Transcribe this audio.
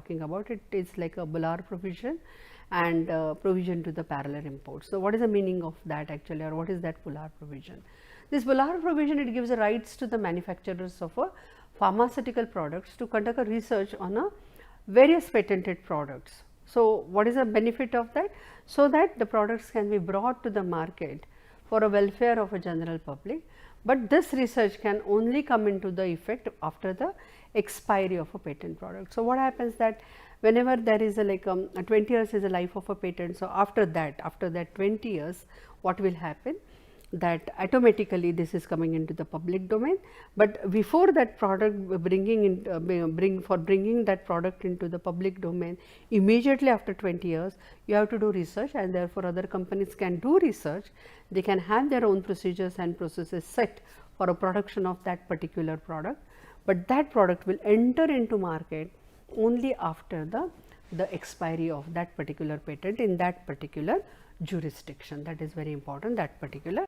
talking about. It is like a Bular provision and provision to the parallel import. So, what is the meaning of that actually, or what is that Bular provision? This Bular provision, it gives the rights to the manufacturers of a pharmaceutical products to conduct a research on a various patented products. So, what is the benefit of that? So that the products can be brought to the market for a welfare of a general public, but this research can only come into the effect after the expiry of a patent product. So, what happens that whenever there is a 20 years is the life of a patent. So, after that 20 years, what will happen? That automatically this is coming into the public domain, but before that product bringing that product into the public domain, immediately after 20 years you have to do research, and therefore other companies can do research. They can have their own procedures and processes set for a production of that particular product, but that product will enter into market only after the expiry of that particular patent in that particular jurisdiction. That is very important, that particular